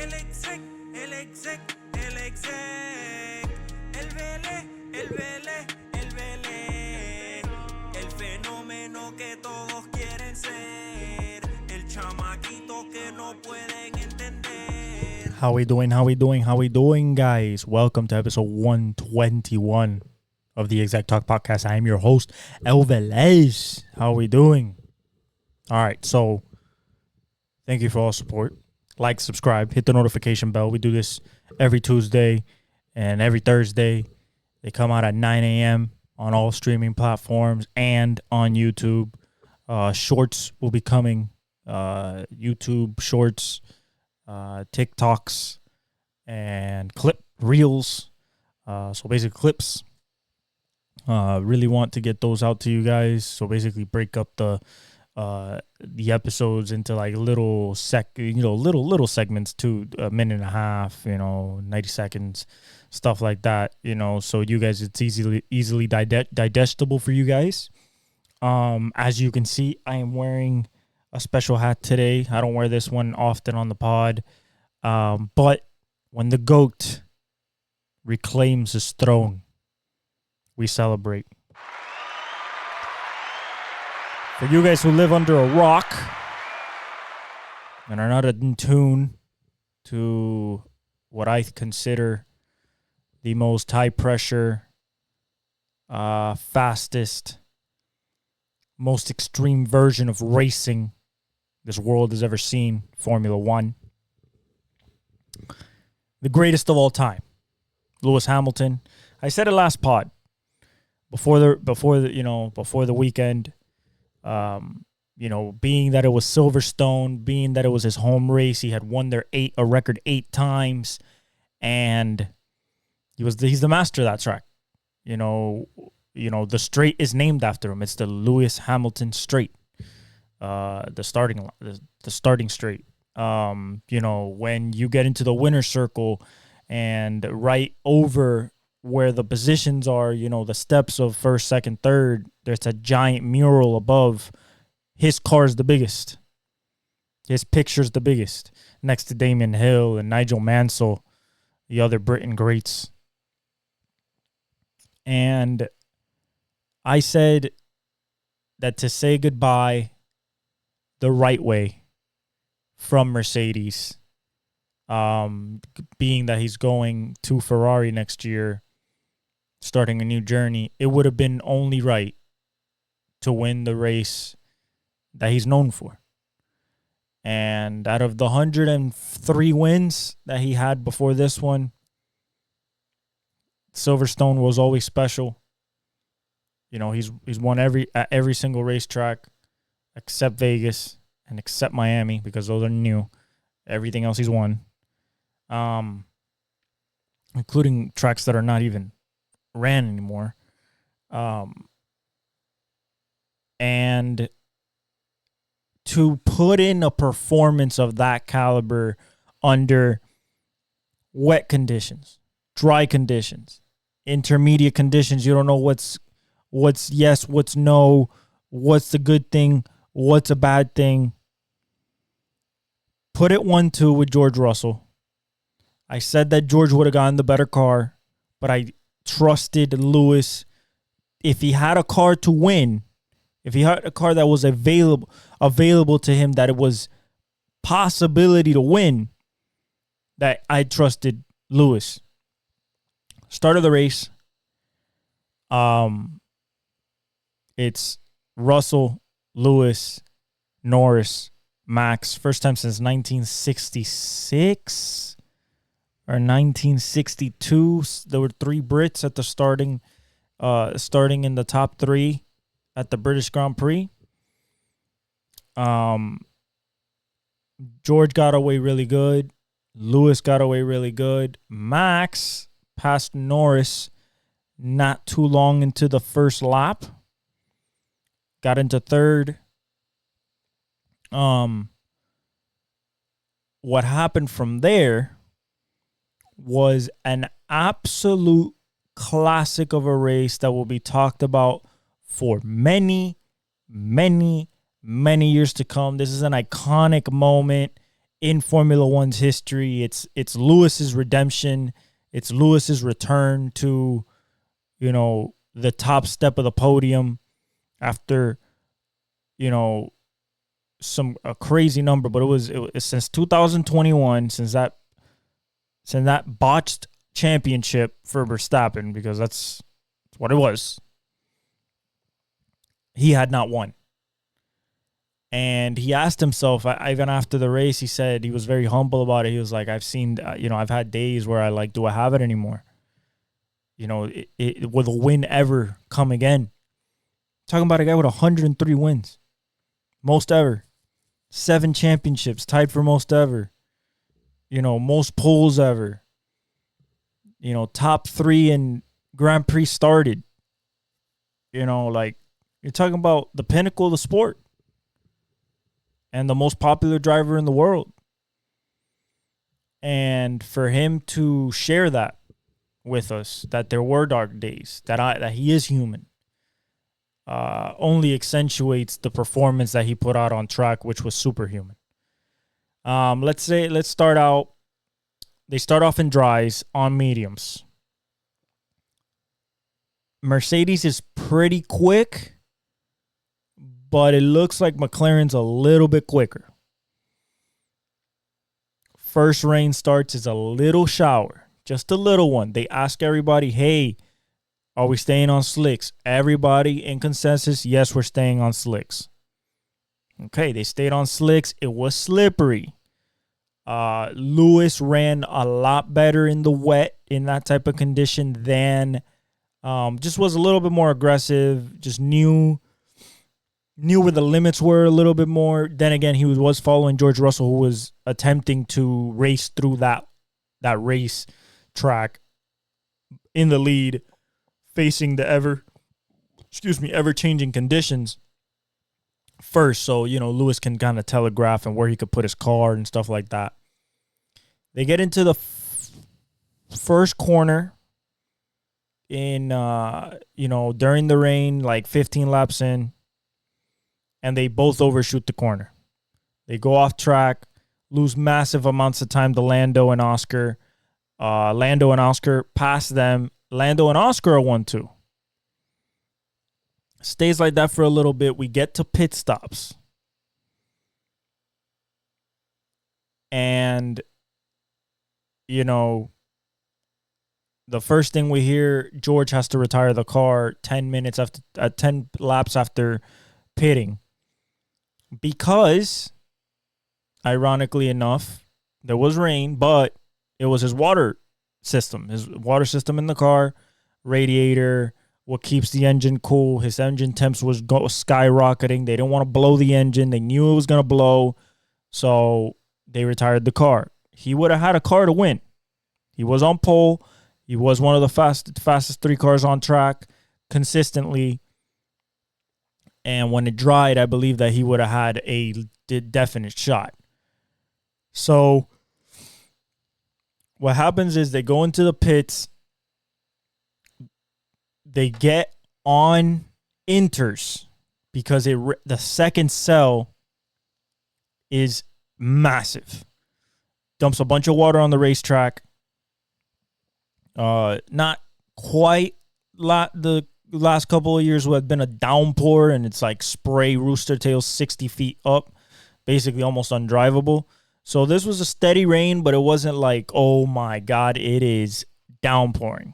El exec, el exec, el exec. El Vélez, el Vélez, el Vélez. El fenómeno que todos quieren ser. El chamaquito que no pueden entender. How we doing, guys? Welcome to episode 121 of the Exec Talk Podcast. I am your host, El Velez. How are we doing? All right, so thank you for all support. Like, subscribe, hit the notification bell. We do this every Tuesday and every Thursday. They come out at 9 a.m. on all streaming platforms and on YouTube. Shorts will be coming. YouTube Shorts, TikToks, and clip reels. So basically clips. Really want to get those out to you guys. So basically break up the episodes into like little segments too, a minute and a half, 90 seconds, stuff like that, so you guys, it's easily digestible for you guys. As you can see, I am wearing a special hat today. I don't wear this one often on the pod. But when the GOAT reclaims his throne, we celebrate. For you guys who live under a rock and are not in tune to what I consider the most high-pressure, fastest, most extreme version of racing this world has ever seen, Formula One. The greatest of all time, Lewis Hamilton. I said it last pod before the weekend. Being that it was Silverstone, being that it was his home race, he had won a record 8 times, and he's the master of that track. The straight is named after him. It's the Lewis Hamilton straight, the starting straight. When you get into the winner's circle and right over where the positions are, the steps of first, second, third, there's a giant mural above. His car is the biggest. His picture's the biggest, next to Damon Hill and Nigel Mansell, the other Britain greats. And I said that to say goodbye the right way from Mercedes, being that he's going to Ferrari next year, starting a new journey, it would have been only right to win the race that he's known for. And out of the 103 wins that he had before this one, Silverstone was always special. He's won at every single racetrack except Vegas and except Miami, because those are new. Everything else he's won, including tracks that are not even ran anymore. And to put in a performance of that caliber under wet conditions, dry conditions, intermediate conditions, you don't know what's yes, what's no, what's the good thing, what's a bad thing. Put it 1-2 with George Russell. I said that George would have gotten the better car, but I trusted Lewis. If he had a car to win, if he had a car that was available to him, that it was possibility to win, that I trusted Lewis. Start of the race. It's Russell, Lewis, Norris, Max. First time since 1966 or 1962. There were 3 Brits at the starting in the top 3 at the British Grand Prix. George got away really good. Lewis got away really good. Max passed Norris not too long into the first lap. Got into third. What happened from there was an absolute classic of a race that will be talked about for many, many, many years to come. This is an iconic moment in Formula One's history. It's Lewis's redemption. It's Lewis's return to, the top step of the podium after, a crazy number, but it was since 2021, since that botched championship for Verstappen, because that's what it was. He had not won. And he asked himself, even after the race, he said he was very humble about it. He was like, I've seen, I've had days where I like, do I have it anymore? Will the win ever come again? Talking about a guy with 103 wins. Most ever. 7 championships, tied for most ever. Most poles ever. Top 3 in Grand Prix started. You're talking about the pinnacle of the sport. And the most popular driver in the world. And for him to share that with us, that there were dark days, that he is human, only accentuates the performance that he put out on track, which was superhuman. Let's start out. They start off in dries on mediums. Mercedes is pretty quick, but it looks like McLaren's a little bit quicker. First rain starts is a little shower, just a little one. They ask everybody, hey, are we staying on slicks? Everybody in consensus, yes, we're staying on slicks. Okay, they stayed on slicks. It was slippery. Lewis ran a lot better in the wet in that type of condition than just was a little bit more aggressive, just knew where the limits were a little bit more. Then again, he was following George Russell, who was attempting to race through that race track in the lead, facing the ever-changing conditions first. So, Lewis can kind of telegraph and where he could put his car and stuff like that. They get into the first corner in, during the rain, like 15 laps in. And they both overshoot the corner. They go off track, lose massive amounts of time to Lando and Oscar. Lando and Oscar pass them. Lando and Oscar are 1-2. Stays like that for a little bit. We get to pit stops. And, the first thing we hear, George has to retire the car 10 laps after pitting. Because, ironically enough, there was rain, but it was his water system in the car, radiator, what keeps the engine cool. His engine temps was skyrocketing. They didn't want to blow the engine. They knew it was going to blow, so they retired the car. He would have had a car to win. He was on pole. He was one of the fastest 3 cars on track consistently. And when it dried, I believe that he would have had a definite shot. So what happens is they go into the pits. They get on inters because the second cell is massive. Dumps a bunch of water on the racetrack. Not quite the last couple of years have been a downpour, and it's like spray rooster tails 60 feet up, basically almost undrivable. So this was a steady rain, but it wasn't like, oh my God, it is downpouring.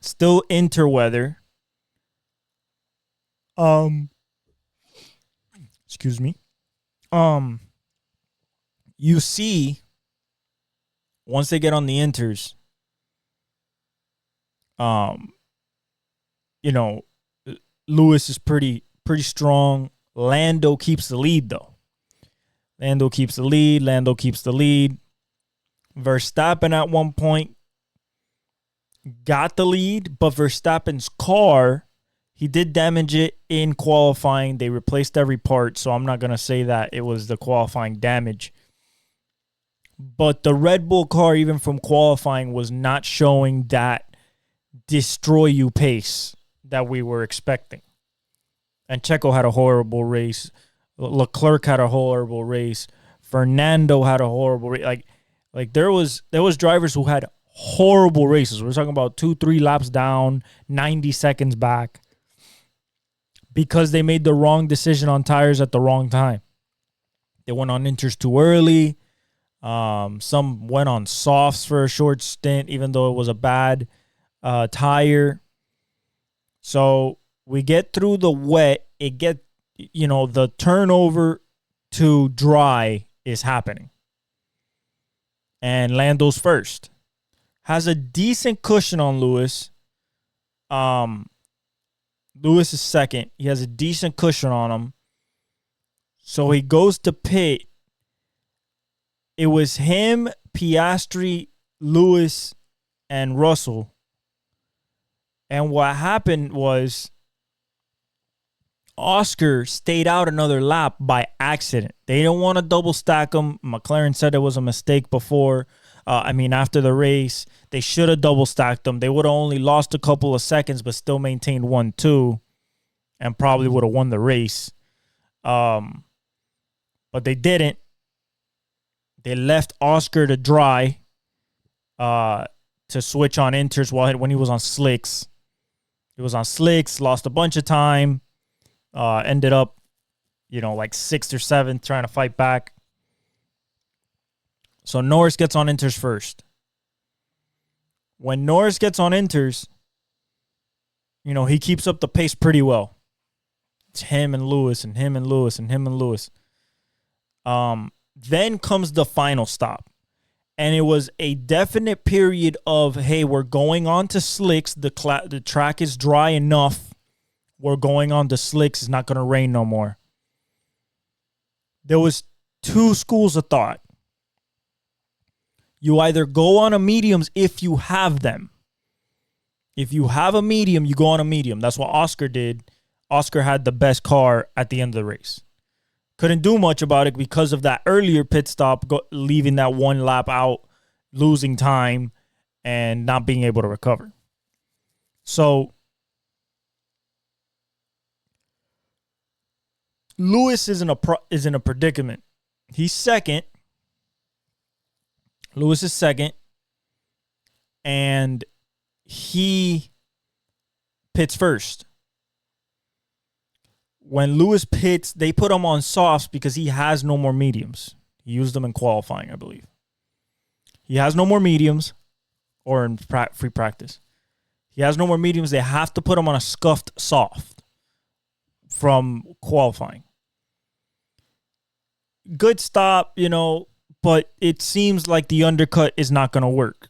Still interweather. Excuse me. You see, once they get on the inters, Lewis is pretty strong. Lando keeps the lead, though. Lando keeps the lead. Verstappen at one point got the lead, but Verstappen's car, he did damage it in qualifying. They replaced every part, so I'm not going to say that it was the qualifying damage. But the Red Bull car, even from qualifying, was not showing that destroy you pace that we were expecting. And Checo had a horrible race. Leclerc had a horrible race. Fernando had a horrible race. Like there was drivers who had horrible races. We're talking about 2-3 laps down, 90 seconds back, because they made the wrong decision on tires at the wrong time. They went on inters too early. Some went on softs for a short stint, even though it was a bad tire. So we get through the wet. The turnover to dry is happening. And Lando's first. Has a decent cushion on Lewis. Lewis is second. He has a decent cushion on him. So he goes to pit. It was him, Piastri, Lewis, and Russell. And what happened was Oscar stayed out another lap by accident. They didn't want to double stack him. McLaren said it was a mistake before. After the race, they should have double stacked them. They would have only lost a couple of seconds, but still maintained 1-2, and probably would have won the race. But they didn't. They left Oscar to dry, to switch on inters when he was on slicks. He was on slicks, lost a bunch of time, ended up, like 6th or 7th, trying to fight back. So Norris gets on inters first. When Norris gets on inters, he keeps up the pace pretty well. It's him and Lewis and him and Lewis and him and Lewis. Then comes the final stop. And it was a definite period of, hey, we're going on to slicks. The track is dry enough. We're going on to slicks. It's not going to rain no more. There was two schools of thought. You either go on a mediums if you have them. If you have a medium, you go on a medium. That's what Oscar did. Oscar had the best car at the end of the race. Couldn't do much about it because of that earlier pit stop, leaving that one lap out, losing time, and not being able to recover. So Lewis is in a predicament. He's second. Lewis is second, and he pits first. When Lewis pits, they put him on softs because he has no more mediums. He used them in qualifying, I believe. He has no more mediums, or in free practice. He has no more mediums. They have to put him on a scuffed soft from qualifying. Good stop, but it seems like the undercut is not going to work.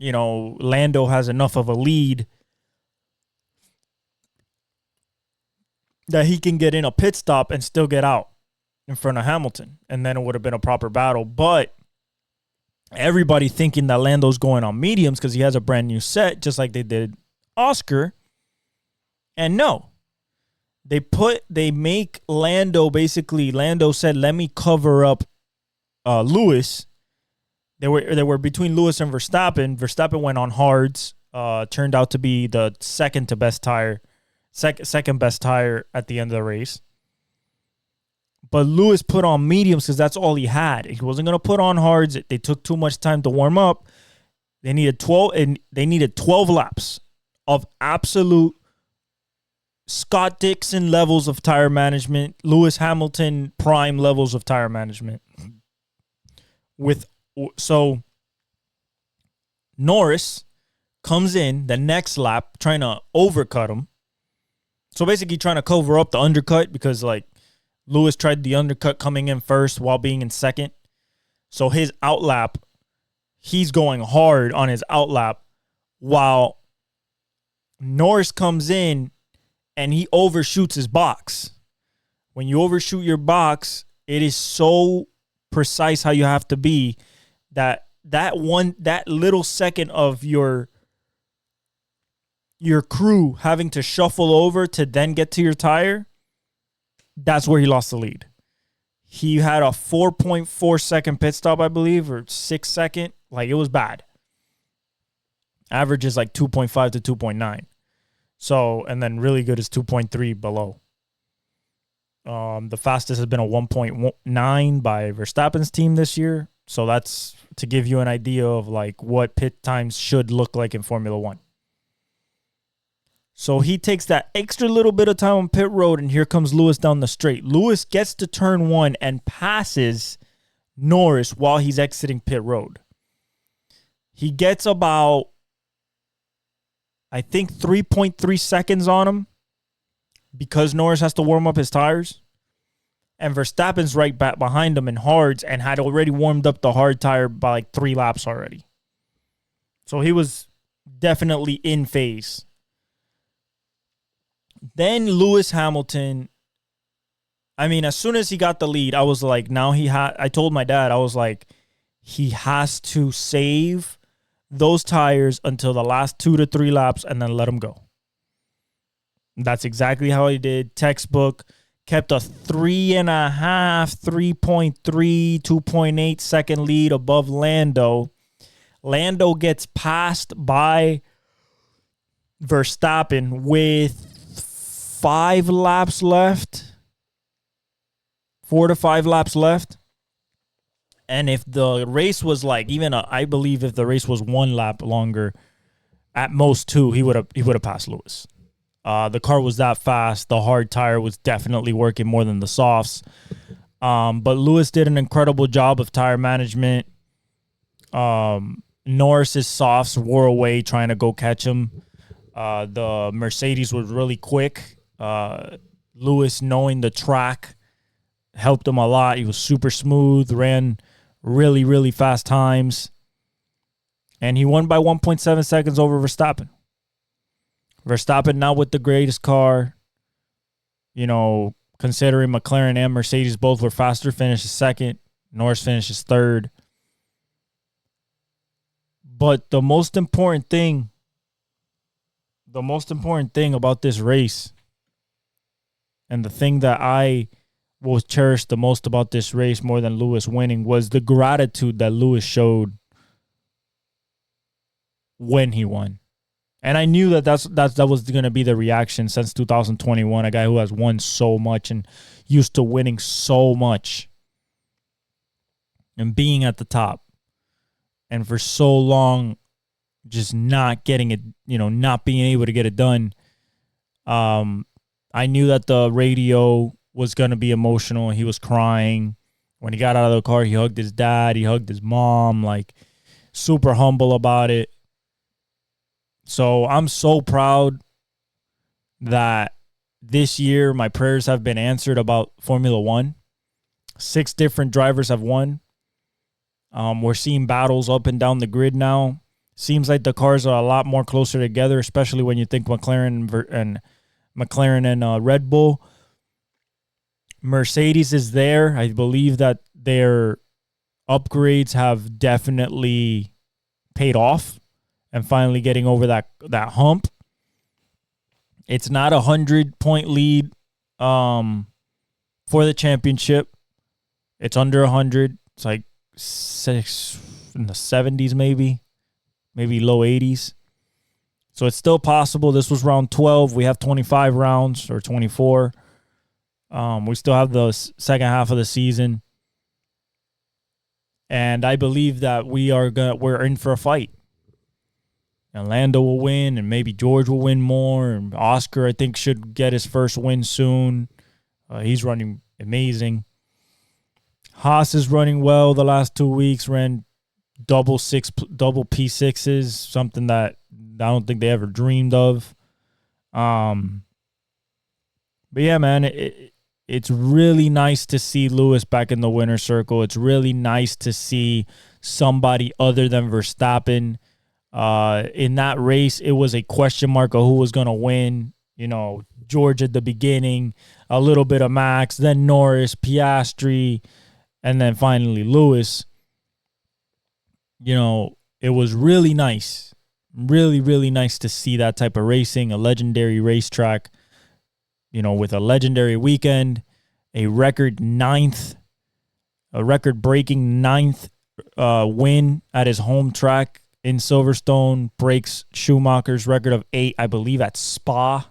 Lando has enough of a lead that he can get in a pit stop and still get out in front of Hamilton. And then it would have been a proper battle. But everybody thinking that Lando's going on mediums because he has a brand new set, just like they did Oscar. And no. They make Lando, basically, Lando said, let me cover up Lewis. They were between Lewis and Verstappen. Verstappen went on hards. Turned out to be the second best tire at the end of the race. But Lewis put on mediums because that's all he had. He wasn't going to put on hards. They took too much time to warm up. They needed 12 laps of absolute Scott Dixon levels of tire management, Lewis Hamilton prime levels of tire management. So Norris comes in the next lap trying to overcut him. So basically trying to cover up the undercut because Lewis tried the undercut coming in first while being in second. So his outlap, he's going hard on his outlap while Norris comes in and he overshoots his box. When you overshoot your box, it is so precise how you have to be that little second of your crew having to shuffle over to then get to your tire, that's where he lost the lead. He had a 4.4 second pit stop, I believe, or 6 second. It was bad. Average is 2.5 to 2.9. So, and then really good is 2.3 below. The fastest has been a 1.9 by Verstappen's team this year. So that's to give you an idea of like what pit times should look like in Formula One. So he takes that extra little bit of time on pit road, and here comes Lewis down the straight. Lewis gets to turn one and passes Norris while he's exiting pit road. He gets about, I think, 3.3 seconds on him because Norris has to warm up his tires. And Verstappen's right back behind him in hards and had already warmed up the hard tire by like 3 laps already. So he was definitely in phase. Then Lewis Hamilton, I mean, as soon as he got the lead, I was like, I told my dad, I was like, he has to save those tires until the last 2 to 3 laps and then let him go. That's exactly how he did. Textbook. Kept a 3.5, 3.3, 2.8 second lead above Lando. Lando gets passed by Verstappen with 5 laps left. 4 to 5 laps left. And if the race was like, I believe if the race was 1 lap longer, at most 2, he would have passed Lewis. The car was that fast. The hard tire was definitely working more than the softs. But Lewis did an incredible job of tire management. Norris's softs wore away trying to go catch him. The Mercedes was really quick. Lewis, knowing the track, helped him a lot. He was super smooth, ran really, really fast times. And he won by 1.7 seconds over Verstappen. Verstappen not with the greatest car. You know, considering McLaren and Mercedes both were faster, finishes second. Norris finishes third. But the most important thing about this race, and the thing that I will cherish the most about this race more than Lewis winning, was the gratitude that Lewis showed when he won. And I knew that that was going to be the reaction since 2021, a guy who has won so much and used to winning so much and being at the top. And for so long, just not getting it, not being able to get it done. I knew that the radio was going to be emotional. He was crying. When he got out of the car, he hugged his dad. He hugged his mom, like super humble about it. So I'm so proud that this year my prayers have been answered about Formula One. 6 different drivers have won. We're seeing battles up and down the grid now. Seems like the cars are a lot more closer together, especially when you think McLaren and Red Bull. Mercedes is there. I believe that their upgrades have definitely paid off. And finally getting over that hump. It's not 100-point lead for the championship. It's under 100. It's like 6 in the 70s maybe low 80s. So it's still possible. This was round 12. We have 25 rounds or 24. We still have the second half of the season. And I believe that we're in for a fight. And Lando will win, and maybe George will win more. And Oscar, I think, should get his first win soon. He's running amazing. Haas is running well the last 2 weeks. Ran double P6s, something that I don't think they ever dreamed of. But yeah, man, it's really nice to see Lewis back in the winner's circle. It's really nice to see somebody other than Verstappen. In that race, it was a question mark of who was going to win. George at the beginning, a little bit of Max, then Norris, Piastri, and then finally Lewis. It was really nice. Really, really nice to see that type of racing, a legendary racetrack, with a legendary weekend, a record-breaking ninth win at his home track in Silverstone, breaks Schumacher's record of 8, I believe, at Spa,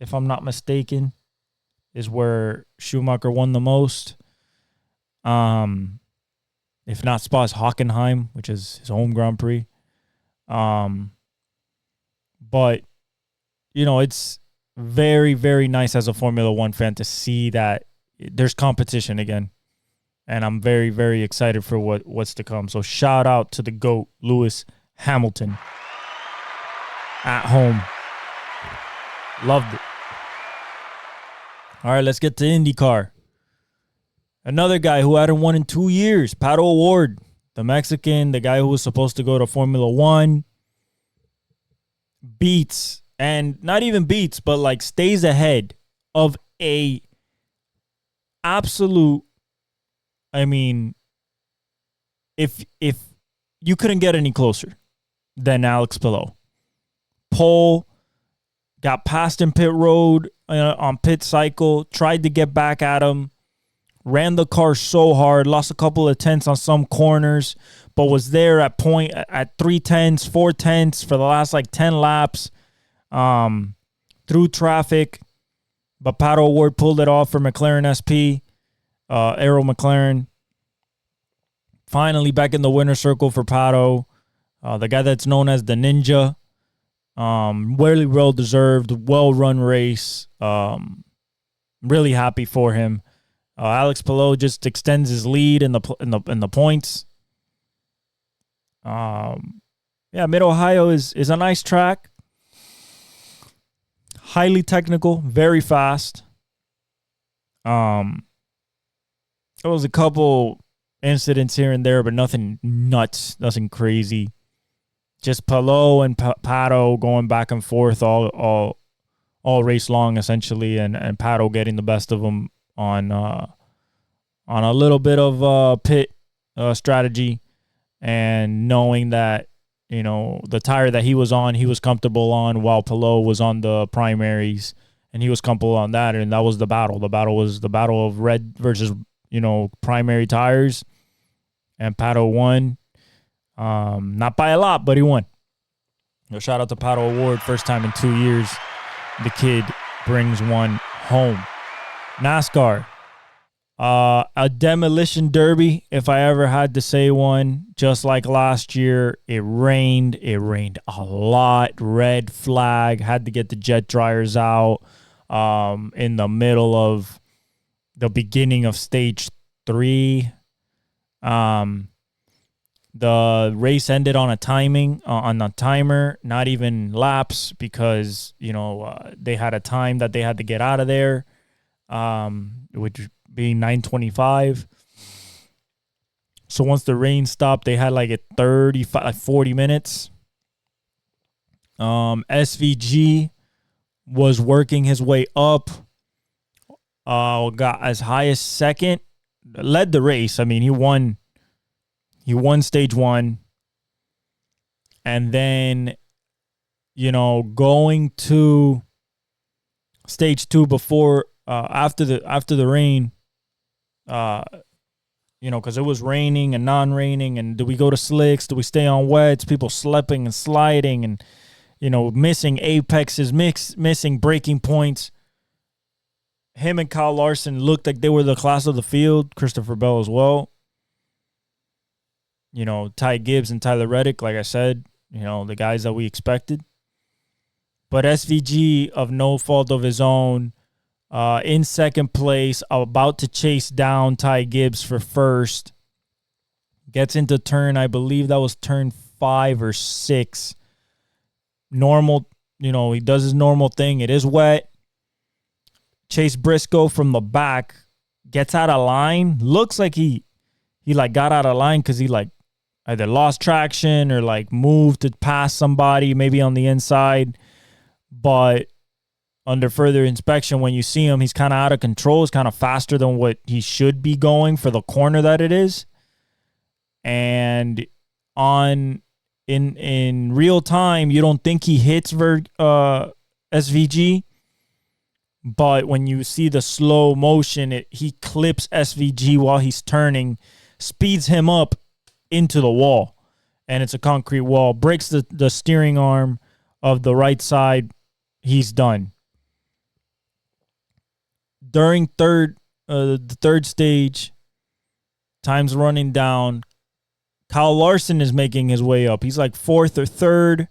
if I'm not mistaken. is where Schumacher won the most. If not Spa's Hockenheim, which is his home Grand Prix. But, it's very, very nice as a Formula One fan to see that there's competition again. And I'm very, very excited for what's to come. So shout out to the GOAT, Lewis Hamilton. At home. Loved it. All right, let's get to IndyCar. Another guy who hadn't won in 2 years, Pato O'Ward, the Mexican, the guy who was supposed to go to Formula One, beats, and not even beats, but like stays ahead of a absolute, if you couldn't get any closer than Alex Palou. Pole, got past in pit road on pit cycle, tried to get back at him, ran the car so hard, lost a couple of tenths on some corners, but was there at 3 tenths, 4 tenths for the last 10 laps through traffic. But Pato O'Ward pulled it off for McLaren SP, Aero McLaren. Finally back in the winner's circle for Pato, the guy that's known as the Ninja. Really well-deserved, well-run race. Really happy for him. Alex Palou just extends his lead in the points. Mid-Ohio is a nice track. Highly technical, very fast. There was a couple incidents here and there, but nothing nuts, nothing crazy. Just Palou and Pato going back and forth all race long, essentially, and Pato getting the best of them on a little bit of pit strategy, and knowing that the tire that he was comfortable on, while Palou was on the primaries and he was comfortable on that, and that was the battle. The battle was the battle of red versus primary tires, and Pato won. Not by a lot, but he won. Shout out to Pato O'Ward, first time in 2 years the kid brings one home. NASCAR, a demolition derby, if I ever had to say one. Just like last year, it rained a lot. Red flag, had to get the jet dryers out in the middle of the beginning of stage 3. The race ended on a timer, not even laps, because they had a time that they had to get out of there, which being 9:25. So once the rain stopped, they had a 40 minutes. SVG was working his way up. Got as high as second, led the race. He won. He won stage 1. And then, going to stage 2 before, after the rain, because it was raining and non-raining, and do we go to slicks? Do we stay on wets? People slipping and sliding and, missing apexes, missing braking points. Him and Kyle Larson looked like they were the class of the field. Christopher Bell as well. Ty Gibbs and Tyler Reddick, like I said, the guys that we expected. But SVG, of no fault of his own, in second place, about to chase down Ty Gibbs for first. Gets into turn, I believe that was turn 5 or 6. Normal, he does his normal thing. It is wet. Chase Briscoe from the back gets out of line. Looks like he got out of line because he either lost traction or moved to pass somebody, maybe on the inside. But under further inspection, when you see him, he's kind of out of control. He's kind of faster than what he should be going for the corner that it is. And in real time, you don't think he hits SVG. But when you see the slow motion, he clips SVG while he's turning, speeds him up into the wall, and it's a concrete wall. Breaks the steering arm of the right side. He's done. during the third stage, time's running down. Kyle Larson is making his way up. He's like fourth or third,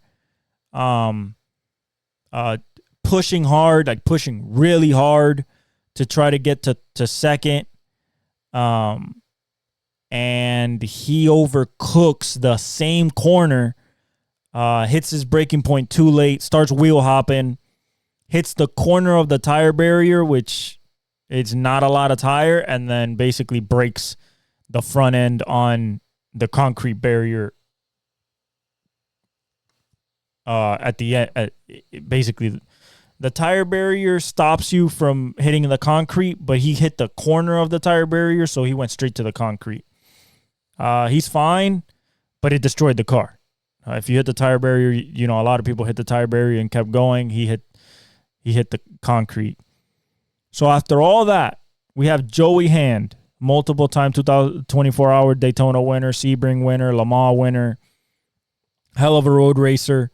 pushing hard, like pushing really hard to try to get to second. And he overcooks the same corner, hits his braking point too late, starts wheel hopping, hits the corner of the tire barrier, which is not a lot of tire, and then basically breaks the front end on the concrete barrier at the end. Basically, the tire barrier stops you from hitting the concrete, but he hit the corner of the tire barrier, so he went straight to the concrete. He's fine, but it destroyed the car. If you hit the tire barrier, you know, a lot of people hit the tire barrier and kept going. He hit the concrete. So after all that, we have Joey Hand, multiple-time 2024-hour Daytona winner, Sebring winner, Le Mans winner, hell of a road racer.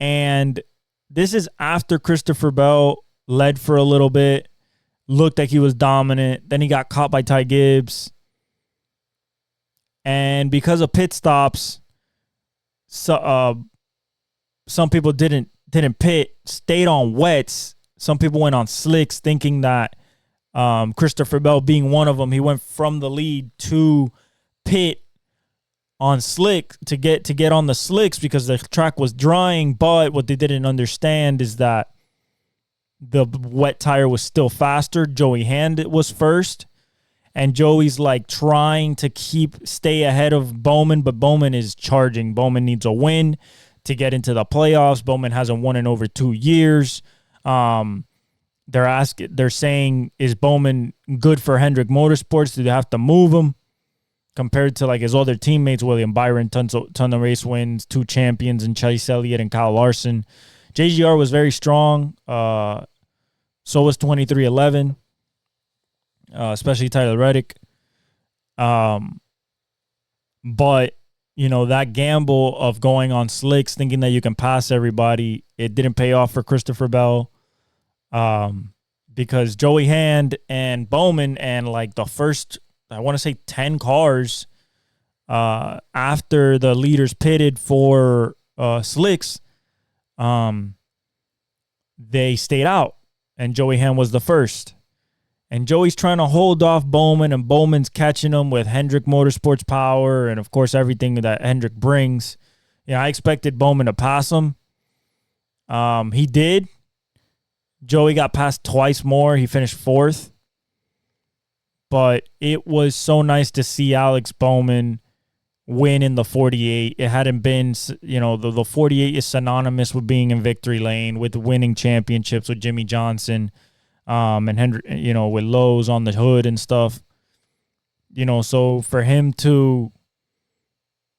And this is after Christopher Bell led for a little bit, looked like he was dominant. Then he got caught by Ty Gibbs. And because of pit stops, some people didn't pit, stayed on wets. Some people went on slicks, thinking that Christopher Bell being one of them, he went from the lead to pit on slick to get on the slicks because the track was drying. But what they didn't understand is that the wet tire was still faster. Joey Hand was first. And Joey's like trying to stay ahead of Bowman, but Bowman is charging. Bowman needs a win to get into the playoffs. Bowman hasn't won in over 2 years. They're saying, is Bowman good for Hendrick Motorsports? Do they have to move him? Compared to like his other teammates, William Byron, ton of race wins, 2 champions, and Chase Elliott and Kyle Larson. JGR was very strong. So was 2311. Especially Tyler Reddick. But, you know, that gamble of going on slicks, thinking that you can pass everybody, it didn't pay off for Christopher Bell. Because Joey Hand and Bowman and like the first, I want to say 10 cars after the leaders pitted for slicks, they stayed out. And Joey Hand was the first. And Joey's trying to hold off Bowman, and Bowman's catching him with Hendrick Motorsports power and, of course, everything that Hendrick brings. You know, I expected Bowman to pass him. He did. Joey got passed twice more. He finished 4th. But it was so nice to see Alex Bowman win in the 48. It hadn't been, you know, the 48 is synonymous with being in victory lane, with winning championships with Jimmy Johnson. And Hendrick, you know, with Lowe's on the hood and stuff, you know, so for him to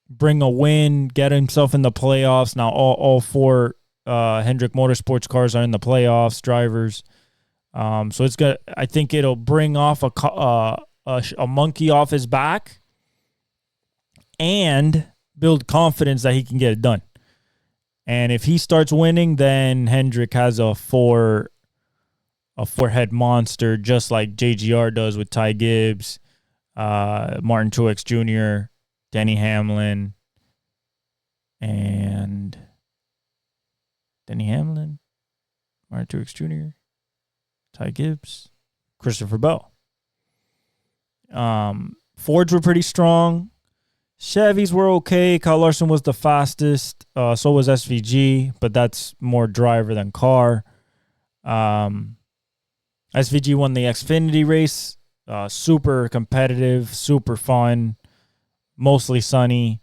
bring a win, get himself in the playoffs. Now all 4 Hendrick Motorsports cars are in the playoffs, drivers. So it's good. I think it'll bring off a monkey off his back and build confidence that he can get it done. And if he starts winning, then Hendrick has a four-head monster, just like JGR does with Ty Gibbs, Martin Truex Jr., Denny Hamlin, Martin Truex Jr., Ty Gibbs, Christopher Bell. Fords were pretty strong. Chevys were okay. Kyle Larson was the fastest. So was SVG, but that's more driver than car. SVG won the Xfinity race. Super competitive, super fun, mostly sunny.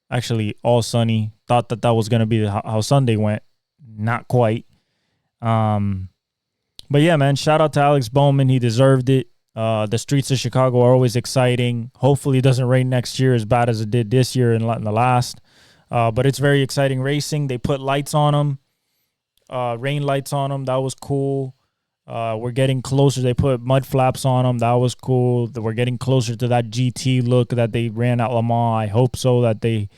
Actually, all sunny. Thought that was going to be how Sunday went. Not quite. But yeah, man, shout out to Alex Bowman. He deserved it. The streets of Chicago are always exciting. Hopefully it doesn't rain next year as bad as it did this year in the last. But it's very exciting racing. They put lights on them, rain lights on them. That was cool. We're getting closer. They put mud flaps on them. That was cool. We're getting closer to that GT look that they ran at Le Mans. I hope so that they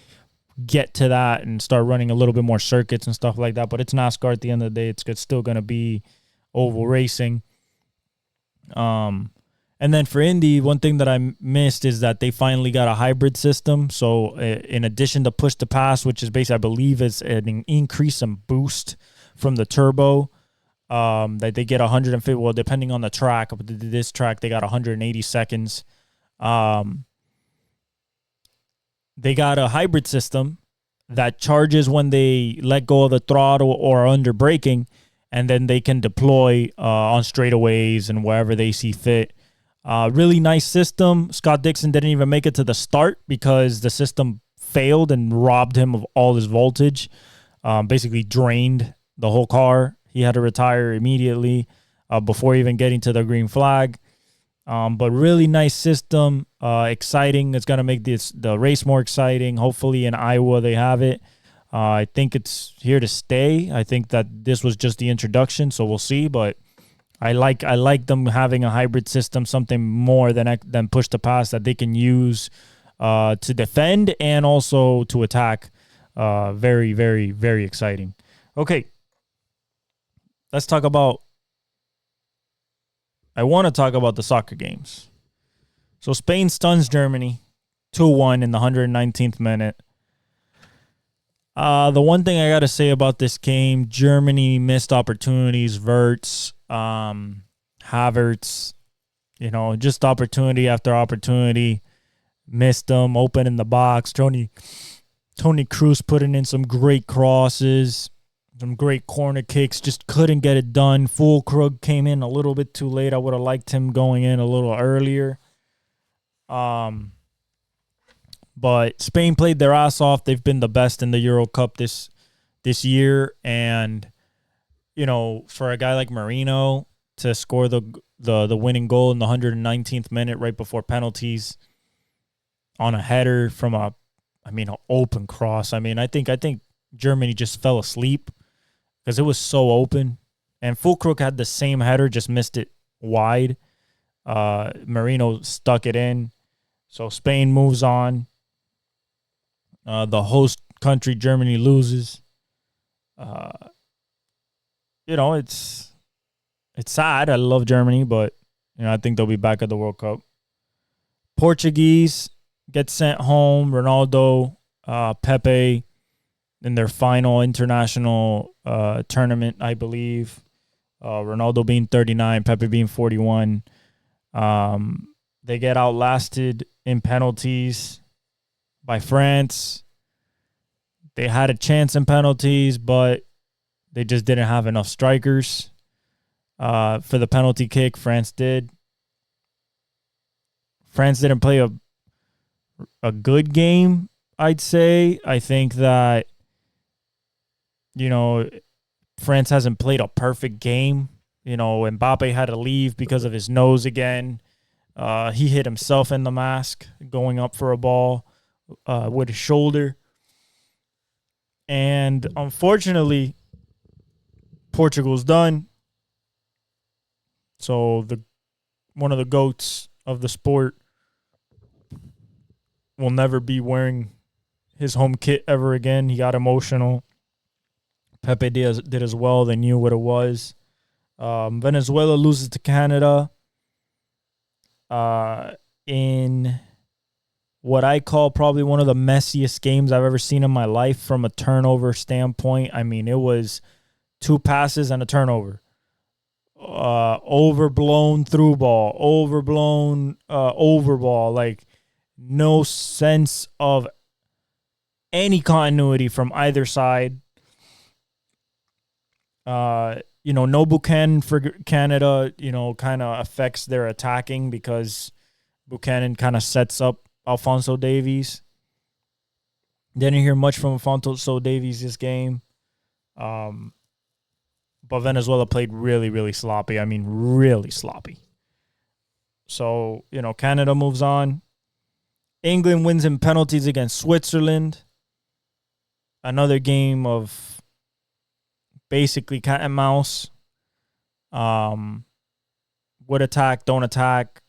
get to that and start running a little bit more circuits and stuff like that. But it's NASCAR at the end of the day. It's still going to be oval racing. And then for Indy, one thing that I missed is that they finally got a hybrid system. So in addition to push to pass, which is basically, I believe, is an increase and boost from the turbo, that they get 150. Well, depending on the track, but this track they got 180 seconds. They got a hybrid system that charges when they let go of the throttle or under braking, and then they can deploy on straightaways and wherever they see fit. Really nice system. Scott Dixon didn't even make it to the start because the system failed and robbed him of all his voltage. Basically drained the whole car. He had to retire immediately before even getting to the green flag. But really nice system, exciting. It's going to make the race more exciting. Hopefully in Iowa they have it. I think it's here to stay. I think that this was just the introduction, so we'll see. But I like them having a hybrid system, something more than push to pass that they can use to defend and also to attack. Very, very, very exciting. Okay, let's talk about. I want to talk about the soccer games. So Spain stuns Germany 2-1 in the 119th minute. The one thing I got to say about this game, Germany missed opportunities. Wirtz, Havertz, just opportunity after opportunity. Missed them, open in the box. Tony Kroos putting in some great crosses. Some great corner kicks, just couldn't get it done. Fulkrug came in a little bit too late. I would have liked him going in a little earlier. But Spain played their ass off. They've been the best in the Euro Cup this year. And, for a guy like Marino to score the winning goal in the 119th minute right before penalties on a header from an open cross. I think Germany just fell asleep because it was so open. And Fulkrug had the same header, just missed it wide. Marino stuck it in. So Spain moves on. The host country, Germany, loses. It's sad. I love Germany, but I think they'll be back at the World Cup. Portuguese get sent home. Ronaldo, Pepe, in their final international tournament, I believe. Ronaldo being 39, Pepe being 41. They get outlasted in penalties by France. They had a chance in penalties, but they just didn't have enough strikers. For the penalty kick, France did. France didn't play a good game, I'd say. I think that France hasn't played a perfect game. Mbappe had to leave because of his nose again. He hit himself in the mask going up for a ball with his shoulder. And unfortunately, Portugal's done. So one of the GOATs of the sport will never be wearing his home kit ever again. He got emotional. Pepe did as well. They knew what it was. Venezuela loses to Canada in what I call probably one of the messiest games I've ever seen in my life from a turnover standpoint. It was 2 passes and a turnover. Overblown through ball. Overblown over ball. Like, no sense of any continuity from either side. No Buchanan for Canada, kind of affects their attacking because Buchanan kind of sets up Alphonso Davies. Didn't hear much from Alphonso Davies this game. But Venezuela played really, really sloppy. Really sloppy. So, Canada moves on. England wins in penalties against Switzerland. Another game of basically cat and mouse. Would attack, don't attack.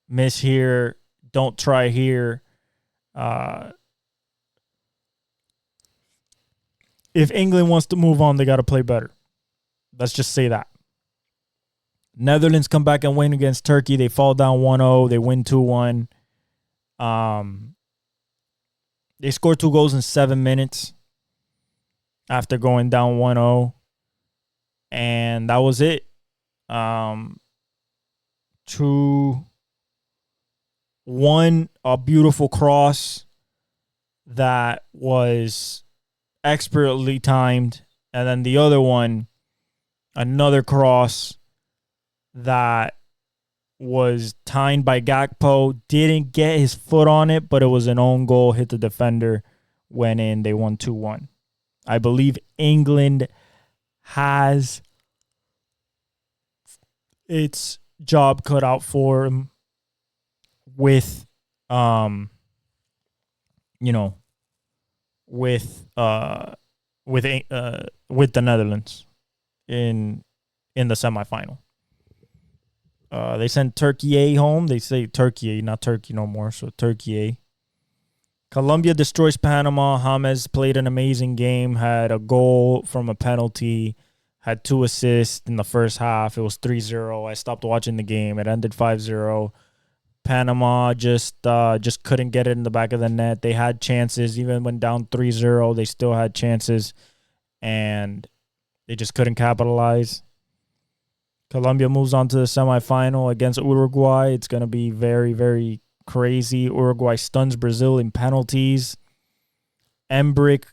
Miss here, don't try here. If England wants to move on, they got to play better. Let's just say that. Netherlands come back and win against Turkey. They fall down 1-0. They win 2-1. They scored 2 goals in 7 minutes after going down 1-0. And that was it. 2-1, a beautiful cross that was expertly timed. And then the other one, another cross that was timed by Gakpo. Didn't get his foot on it, but it was an own goal. Hit the defender, went in. They won 2-1. I believe England has its job cut out for him with, with the Netherlands in the semifinal. They sent Turkey A home. They say Turkey A, not Turkey no more. So Turkey A. Colombia destroys Panama. James played an amazing game. Had a goal from a penalty. Had 2 assists in the first half. It was 3-0. I stopped watching the game. It ended 5-0. Panama just couldn't get it in the back of the net. They had chances. Even when down 3-0, they still had chances. And they just couldn't capitalize. Colombia moves on to the semifinal against Uruguay. It's going to be very, very crazy. Uruguay stuns Brazil in penalties. Embrick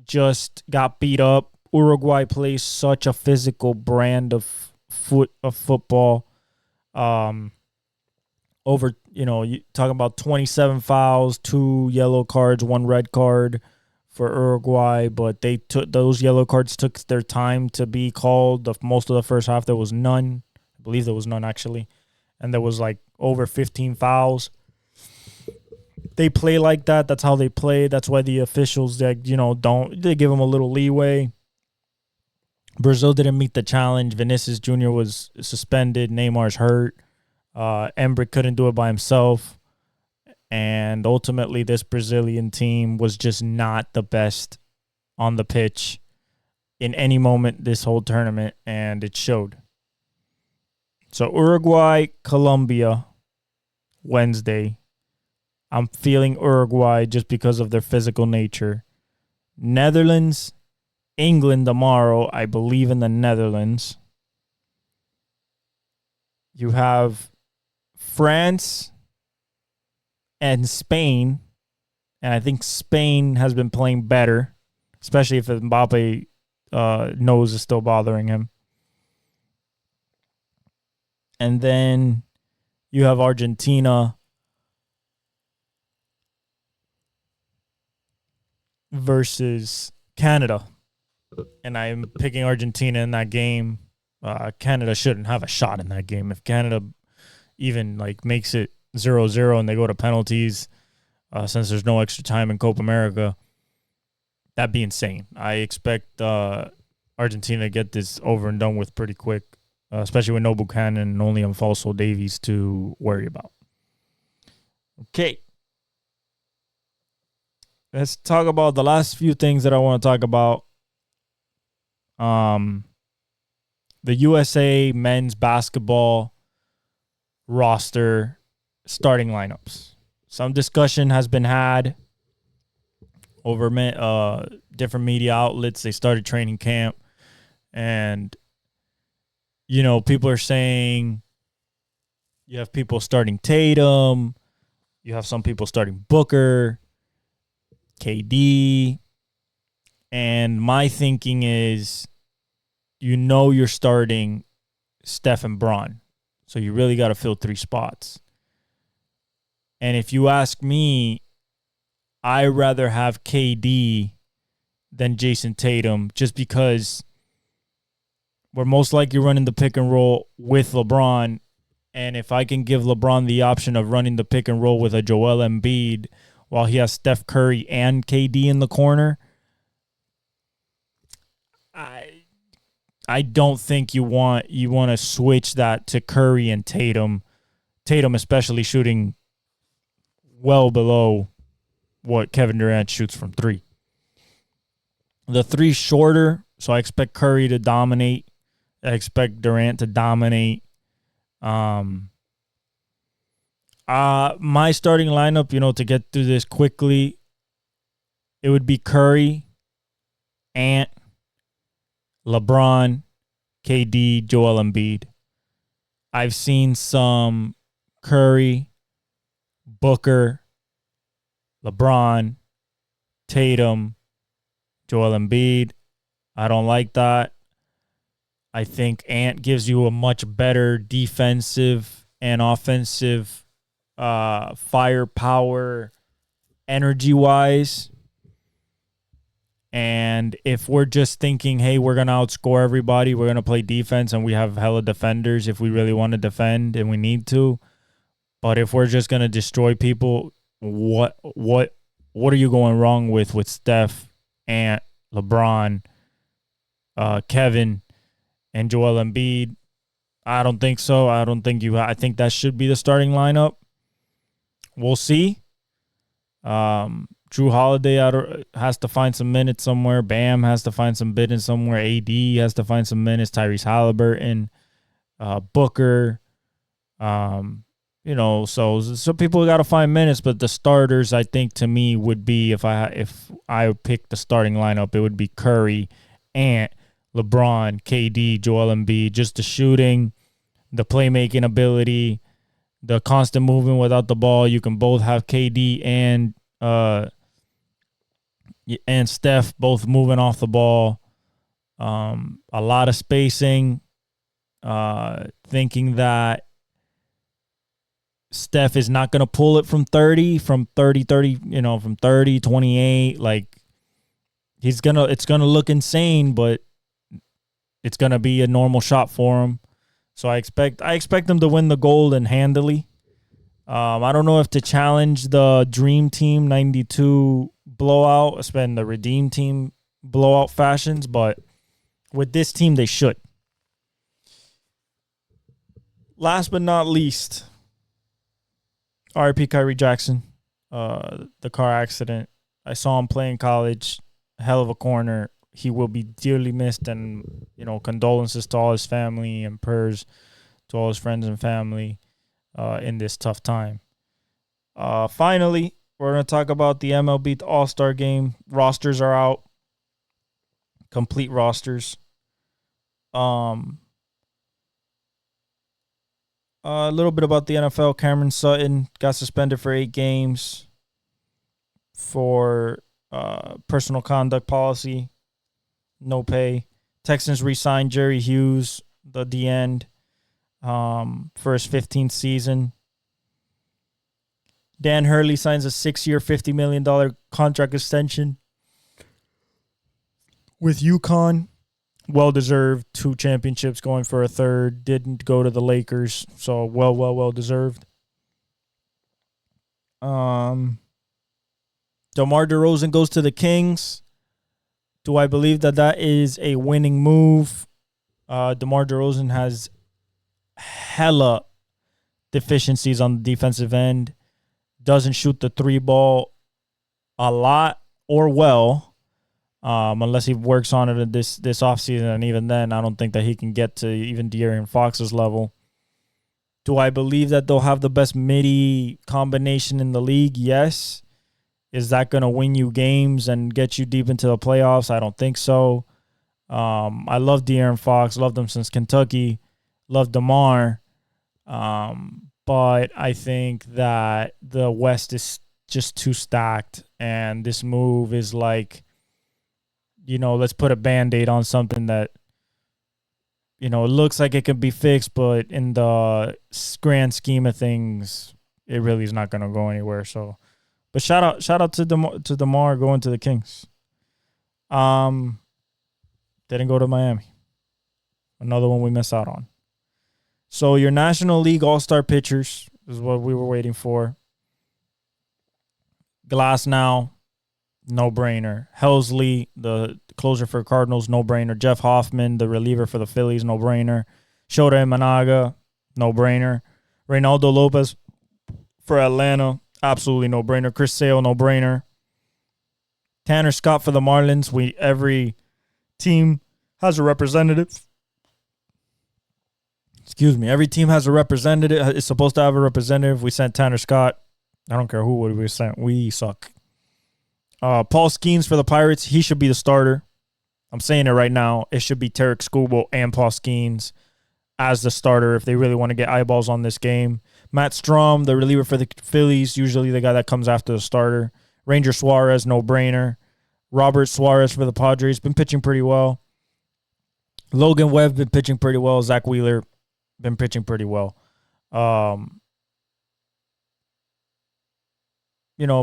just got beat up. Uruguay plays such a physical brand of football. You talking about 27 fouls, 2 yellow cards, 1 red card for Uruguay, but they took those yellow cards took their time to be called. Most of the first half there was none. I believe there was none actually, and there was like over 15 fouls. They play like that. That's how they play. That's why the officials they give them a little leeway. Brazil didn't meet the challenge. Vinicius Jr. was suspended. Neymar's hurt. Embrick couldn't do it by himself. And ultimately, this Brazilian team was just not the best on the pitch in any moment this whole tournament, and it showed. So Uruguay, Colombia, Wednesday. I'm feeling Uruguay just because of their physical nature. Netherlands, England tomorrow. I believe in the Netherlands. You have France and Spain, and I think Spain has been playing better, especially if Mbappe nose is still bothering him. And then you have Argentina versus Canada, and I'm picking Argentina in that game. Canada shouldn't have a shot in that game. If Canada even makes it 0-0 and they go to penalties, since there's no extra time in Copa America, that'd be insane. I expect Argentina to get this over and done with pretty quick, especially with no Buchanan and only Alfonso Davies to worry about. Okay. Let's talk about the last few things that I want to talk about. The USA men's basketball roster starting lineups. Some discussion has been had over different media outlets. They started training camp, and people are saying you have people starting Tatum, you have some people starting Booker, KD, and my thinking is, you're starting Steph and Bron, so you really got to fill 3 spots. And if you ask me, I'd rather have KD than Jason Tatum, just because we're most likely running the pick and roll with LeBron. And if I can give LeBron the option of running the pick and roll with a Joel Embiid while he has Steph Curry and KD in the corner, I don't think you want to switch that to Curry and Tatum. Tatum especially shooting well below what Kevin Durant shoots from 3. The 3 shorter, so I expect Curry to dominate. I expect Durant to dominate. My starting lineup, to get through this quickly, it would be Curry, Ant, LeBron, KD, Joel Embiid. I've seen some Curry, Booker, LeBron, Tatum, Joel Embiid. I don't like that. I think Ant gives you a much better defensive and offensive firepower energy-wise. And if we're just thinking, hey, we're going to outscore everybody, we're going to play defense, and we have hella defenders if we really want to defend and we need to. But if we're just going to destroy people, what are you going wrong with Steph, Ant, LeBron, Kevin, and Joel Embiid? I don't think so. I think that should be the starting lineup. We'll see. Drew Holiday has to find some minutes somewhere. Bam has to find some minutes somewhere. AD has to find some minutes. Tyrese Halliburton, Booker. So people got to find minutes. But the starters, I think, to me, would be if I picked the starting lineup, it would be Curry, Ant, LeBron, KD, Joel Embiid. Just the shooting, the playmaking ability, the constant movement without the ball. You can both have KD and Steph both moving off the ball. A lot of spacing. Thinking that Steph is not going to pull it from 30, 28. Like, it's going to look insane, but it's going to be a normal shot for him. So I expect him to win the gold and handily. I don't know if to challenge the Dream Team 92 blowout, spend the Redeem Team blowout fashions, but with this team, they should. Last but not least, RIP Kyrie Jackson, the car accident. I saw him play in college, hell of a corner. He will be dearly missed, and condolences to all his family and prayers to all his friends and family in this tough time. Finally, we're going to talk about the MLB All Star Game. Rosters are out, complete rosters. A little bit about the NFL. Cameron Sutton got suspended for 8 games for personal conduct policy, no pay. Texans re-signed Jerry Hughes, the end, for his 15th season. Dan Hurley signs a 6-year, $50 million contract extension with UConn. Well-deserved. 2 championships, going for a 3rd. Didn't go to the Lakers, so well-deserved. DeMar DeRozan goes to the Kings. Do I believe that is a winning move? DeMar DeRozan has hella deficiencies on the defensive end. Doesn't shoot the 3 ball a lot or well, unless he works on it this offseason. And even then, I don't think that he can get to even De'Aaron Fox's level. Do I believe that they'll have the best midi combination in the league? Yes. Is that going to win you games and get you deep into the playoffs? I don't think so. I love De'Aaron Fox. Loved him since Kentucky. Love DeMar. But I think that the West is just too stacked. And this move is like, let's put a Band-Aid on something that, it looks like it could be fixed, but in the grand scheme of things, it really is not going to go anywhere. So, but shout out to DeMar going to the Kings. Didn't go to Miami. Another one we missed out on. So your National League All-Star pitchers is what we were waiting for. Glasnow, no-brainer. Helsley, the closer for Cardinals, no-brainer. Jeff Hoffman, the reliever for the Phillies, no-brainer. Shota Imanaga, no-brainer. Reynaldo Lopez for Atlanta, absolutely no-brainer. Chris Sale, no-brainer. Tanner Scott for the Marlins. Every team has a representative. Excuse me. Every team has a representative. It's supposed to have a representative. We sent Tanner Scott. I don't care who we sent. We suck. Paul Skeens for the Pirates. He should be the starter. I'm saying it right now. It should be Tarek Skubal and Paul Skeens as the starter if they really want to get eyeballs on this game. Matt Strom, the reliever for the Phillies, usually the guy that comes after the starter. Ranger Suarez, no-brainer. Robert Suarez for the Padres, been pitching pretty well. Logan Webb, been pitching pretty well. Zach Wheeler, been pitching pretty well.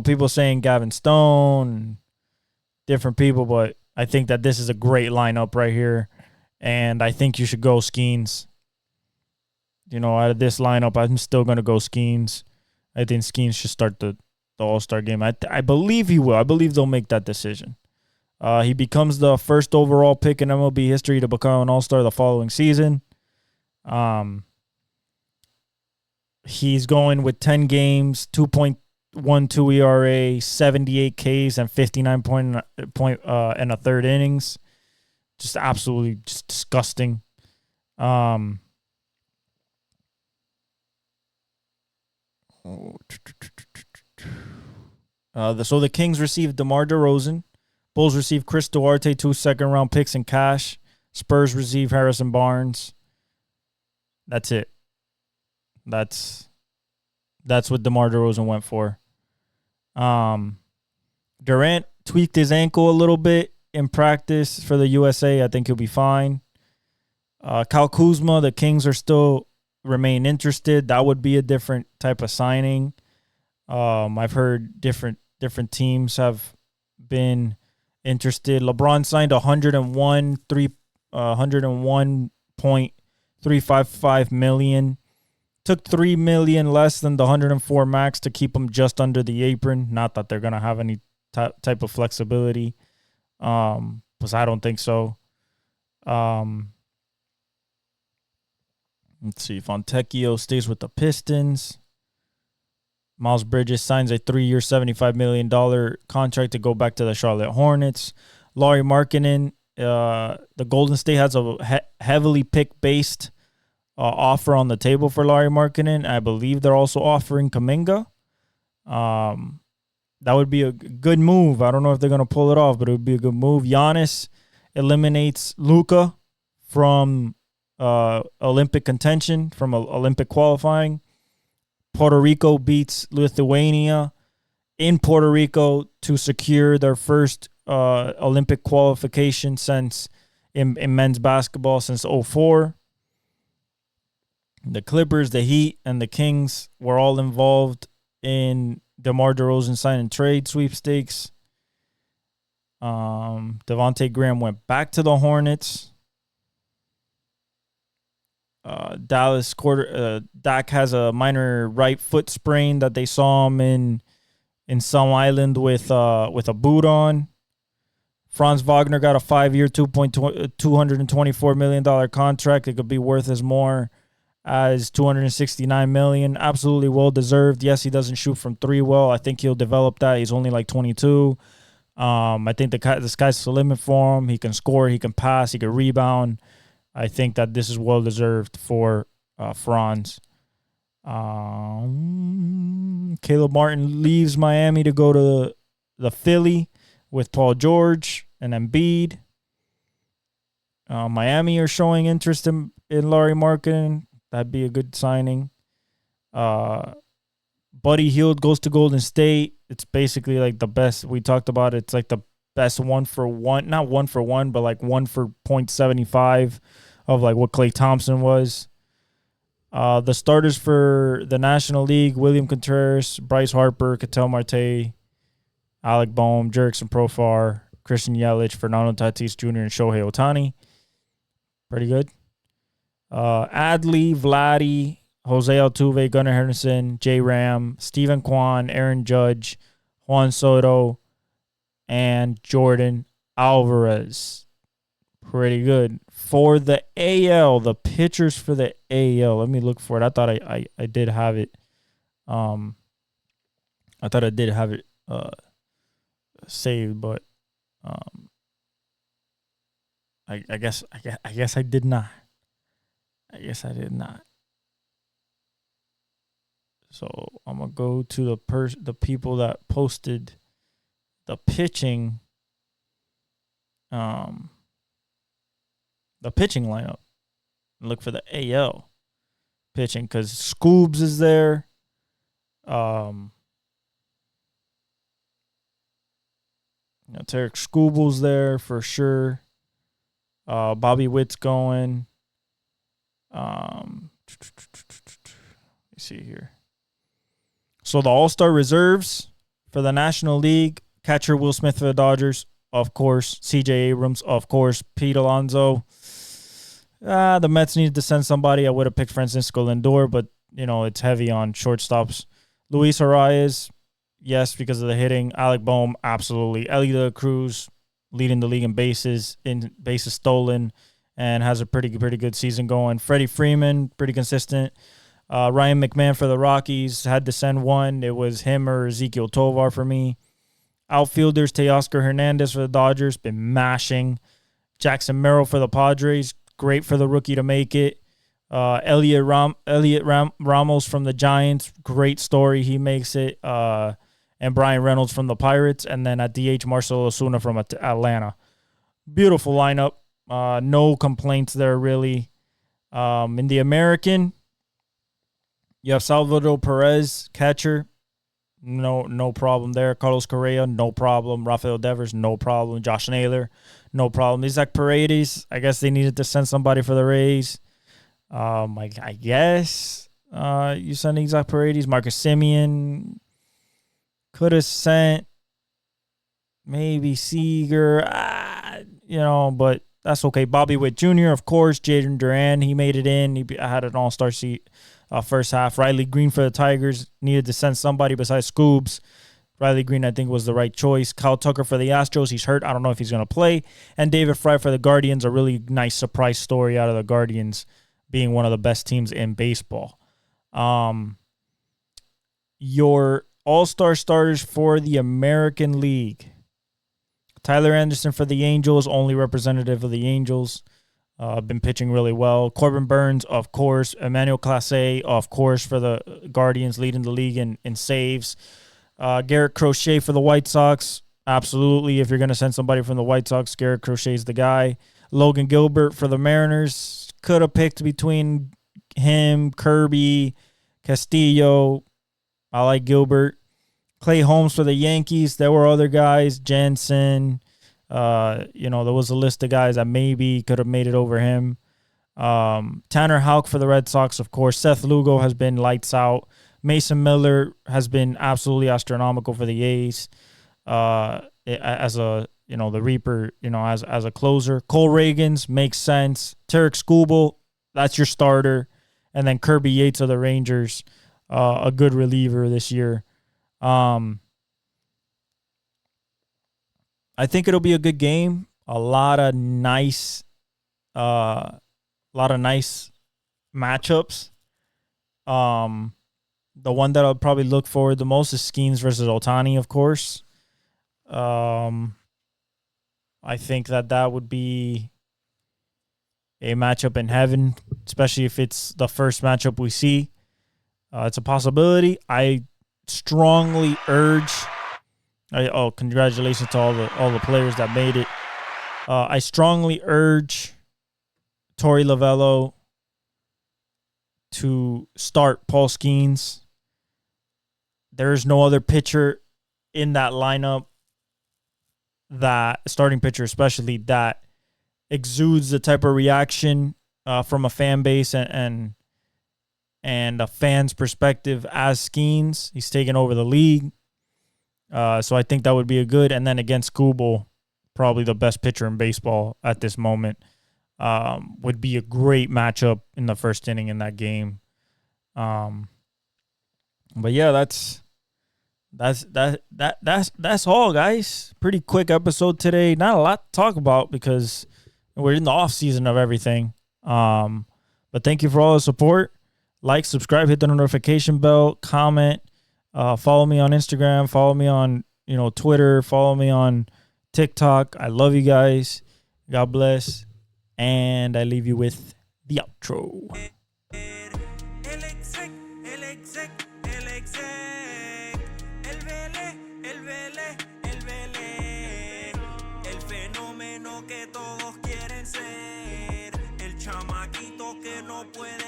People saying Gavin Stone, different people, but I think that this is a great lineup right here, and I think you should go Skeens. Out of this lineup, I'm still going to go Skeens. I think Skeens should start the All Star game. I believe he will. I believe they'll make that decision. He becomes the first overall pick in MLB history to become an All Star the following season. He's going with 10 games, 2.12 ERA, 78 Ks, and 59 point and a third innings. Just absolutely just disgusting. So the Kings received DeMar DeRozan. Bulls received Chris Duarte, 2 second-round picks in cash. Spurs received Harrison Barnes. That's it. That's what DeMar DeRozan went for. Durant tweaked his ankle a little bit in practice for the USA. I think he'll be fine. Kyle Kuzma, the Kings are still remain interested. That would be a different type of signing. I've heard different teams have been interested. LeBron signed $101.355 million. Took $3 million less than the 104 max to keep him just under the apron. Not that they're gonna have any type of flexibility, because I don't think so. Let's see. Fontecchio stays with the Pistons. Miles Bridges signs a 3-year, $75 million contract to go back to the Charlotte Hornets. Lauri Markkanen, the Golden State has a heavily pick-based offer on the table for Lauri Markkanen. I believe they're also offering Kuminga. That would be a good move. I don't know if they're going to pull it off, but it would be a good move. Giannis eliminates Luka from Olympic contention, from Olympic qualifying. Puerto Rico beats Lithuania in Puerto Rico to secure their first Olympic qualification since in men's basketball since 2004. The Clippers, the Heat, and the Kings were all involved in DeMar DeRozan sign and trade sweepstakes. Devontae Graham went back to the Hornets. Dak has a minor right foot sprain that they saw him in some island with a boot on. Franz Wagner got a 5-year, $224 million contract. It could be worth as more as $269 million. Absolutely well deserved. Yes, he doesn't shoot from three well. I think he'll develop that. He's only like 22. I think the sky's the limit for him. He can score. He can pass. He can rebound. I think that this is well deserved for Franz. Caleb Martin leaves Miami to go to the Philly with Paul George and Embiid. Miami are showing interest in Lauri Markkanen. That'd be a good signing. Buddy Hield goes to Golden State. It's basically like the best. We talked about it. It's like the best 1-for-1. Not 1-for-1, but like 1 for 0.75 of like what Klay Thompson was. The starters for the National League: William Contreras, Bryce Harper, Ketel Marte, Alec Boehm, Jerickson Profar, Christian Yelich, Fernando Tatis Jr., and Shohei Ohtani. Pretty good. Adley, Vladdy, Jose Altuve, Gunnar Henderson, J. Ram, Stephen Kwan, Aaron Judge, Juan Soto, and Jordan Alvarez. Pretty good. For the AL, the pitchers for the AL. Let me look for it. I thought I did have it. I thought I did have it saved, but I guess I did not. I guess I did not. So I'm gonna go to the people that posted the pitching the pitching lineup and look for the AL pitching because Scoobs is there. Tarek Scooble's there for sure. Bobby Witt's going. Let me see here. So the All-Star reserves for the National League: catcher Will Smith for the Dodgers, of course. C.J. Abrams, of course. Pete Alonso. The Mets needed to send somebody. I would have picked Francisco Lindor, but it's heavy on shortstops. Luis Arias, yes, because of the hitting. Alec Boehm, absolutely. Ellie De La Cruz, leading the league in bases stolen, and has a pretty good season going. Freddie Freeman, pretty consistent. Ryan McMahon for the Rockies, had to send one. It was him or Ezekiel Tovar for me. Outfielders, Teoscar Hernandez for the Dodgers, been mashing. Jackson Merrill for the Padres, great for the rookie to make it. Elliot Ramos from the Giants, great story. He makes it. And Brian Reynolds from the Pirates. And then at DH, Marcelo Osuna from Atlanta. Beautiful lineup. No complaints there, really. In the American, you have Salvador Perez, catcher. No problem there. Carlos Correa, no problem. Rafael Devers, no problem. Josh Naylor, no problem. Isaac Paredes, I guess they needed to send somebody for the Rays. I guess you send Isaac Paredes. Marcus Semien could have sent maybe Seager, but that's okay. Bobby Witt Jr., of course. Jaden Duran, he made it in. He had an all-star seat first half. Riley Green for the Tigers, needed to send somebody besides Scoobs. Riley Green, I think, was the right choice. Kyle Tucker for the Astros, he's hurt. I don't know if he's going to play. And David Fry for the Guardians, a really nice surprise story out of the Guardians being one of the best teams in baseball. Your all-star starters for the American League: Tyler Anderson for the Angels, only representative of the Angels. Been pitching really well. Corbin Burns, of course. Emmanuel Clase, of course, for the Guardians, leading the league in saves. Garrett Crochet for the White Sox. Absolutely. If you're going to send somebody from the White Sox, Garrett Crochet's the guy. Logan Gilbert for the Mariners. Could have picked between him, Kirby, Castillo. I like Gilbert. Clay Holmes for the Yankees. There were other guys. Jensen. There was a list of guys that maybe could have made it over him. Tanner Houck for the Red Sox, of course. Seth Lugo has been lights out. Mason Miller has been absolutely astronomical for the A's. As a the Reaper, as a closer. Cole Reagans makes sense. Tarek Skubal, that's your starter. And then Kirby Yates of the Rangers, a good reliever this year. I think it'll be a good game. A lot of nice matchups. The one that I'll probably look forward the most is Skeens versus Ohtani, of course. I think that would be a matchup in heaven, especially if it's the first matchup we see. It's a possibility. I strongly urge. Congratulations to all the players that made it. I strongly urge Torey Lovello to start Paul Skeens. There is no other pitcher in that lineup, that starting pitcher especially, that exudes the type of reaction from a fan base and a fan's perspective as Skeens. He's taken over the league. So I think that would be a good. And then against Kubel, probably the best pitcher in baseball at this moment, would be a great matchup in the first inning in that game. But yeah, that's all, guys. Pretty quick episode today. Not a lot to talk about because we're in the off season of everything. But thank you for all the support. Like, subscribe, hit the notification bell, comment. Follow me on Instagram. Follow me on Twitter. Follow me on TikTok. I love you guys. God bless. And I leave you with the outro. El exec, el exec, el exec. El Vélez, el Vélez, el Vélez. El fenómeno que todos quieren ser. El chamaquito que no puede